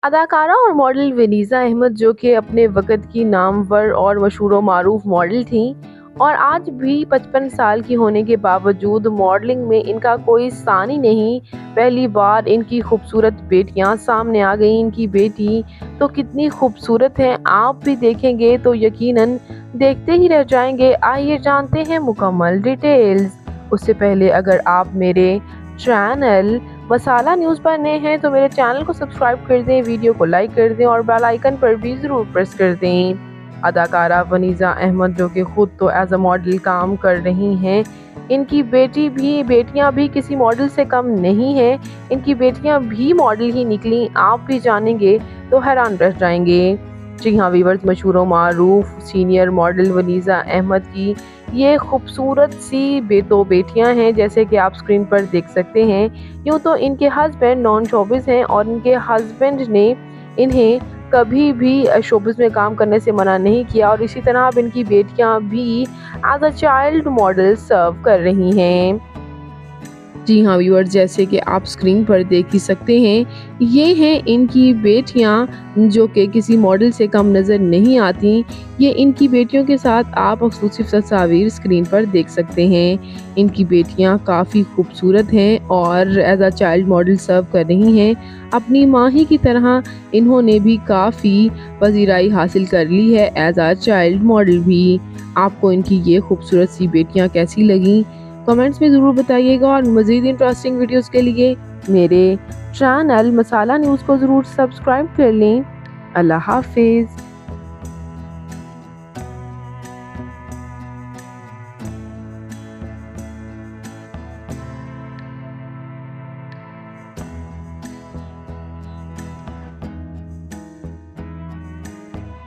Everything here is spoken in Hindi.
अदाकारा और मॉडल वनीज़ा अहमद, जो कि अपने वक़्त की नामवर और मशहूर व मारूफ मॉडल थीं और आज भी 55 साल की होने के बावजूद मॉडलिंग में इनका कोई सानी नहीं। पहली बार इनकी खूबसूरत बेटियां सामने आ गईं। इनकी बेटी तो कितनी खूबसूरत है, आप भी देखेंगे तो यकीनन देखते ही रह जाएंगे। आइए जानते हैं मुकम्मल डिटेल्स। उससे पहले अगर आप मेरे चैनल मसाला न्यूज़ पर नए हैं तो मेरे चैनल को सब्सक्राइब कर दें, वीडियो को लाइक कर दें और बेल आइकन पर भी ज़रूर प्रेस कर दें। अदाकारा वनीज़ा अहमद, जो कि खुद तो एज अ मॉडल काम कर रही हैं, इनकी बेटियां भी किसी मॉडल से कम नहीं हैं। इनकी बेटियां भी मॉडल ही निकली, आप भी जानेंगे तो हैरान रह जाएंगे। जी हाँ वीवर्स, मशहूर व मारूफ सीनियर मॉडल वनीज़ा अहमद की ये खूबसूरत सी दो बेटियां हैं, जैसे कि आप स्क्रीन पर देख सकते हैं। यूँ तो इनके हस्बैंड नॉन शोबिस हैं और इनके हस्बैंड ने इन्हें कभी भी शोबिस में काम करने से मना नहीं किया और इसी तरह अब इनकी बेटियां भी एज अ चाइल्ड मॉडल सर्व कर रही हैं। जी हाँ व्यूअर्स, जैसे कि आप स्क्रीन पर देख ही सकते हैं, ये हैं इनकी बेटियां जो कि किसी मॉडल से कम नज़र नहीं आती। ये इनकी बेटियों के साथ आप एक्सक्लूसिव तस्वीर स्क्रीन पर देख सकते हैं। इनकी बेटियां काफ़ी खूबसूरत हैं और एज अ चाइल्ड मॉडल सर्व कर रही हैं। अपनी माँ ही की तरह इन्होंने भी काफ़ी पजीराई हासिल कर ली है एज अ चाइल्ड मॉडल भी। आपको इनकी ये खूबसूरत सी बेटियां कैसी लगी, कमेंट्स में ज़रूर बताइएगा और मज़ीद इंटरेस्टिंग वीडियोस के लिए मेरे चैनल मसाला न्यूज़ को ज़रूर सब्सक्राइब कर लें। अल्लाह हाफिज़।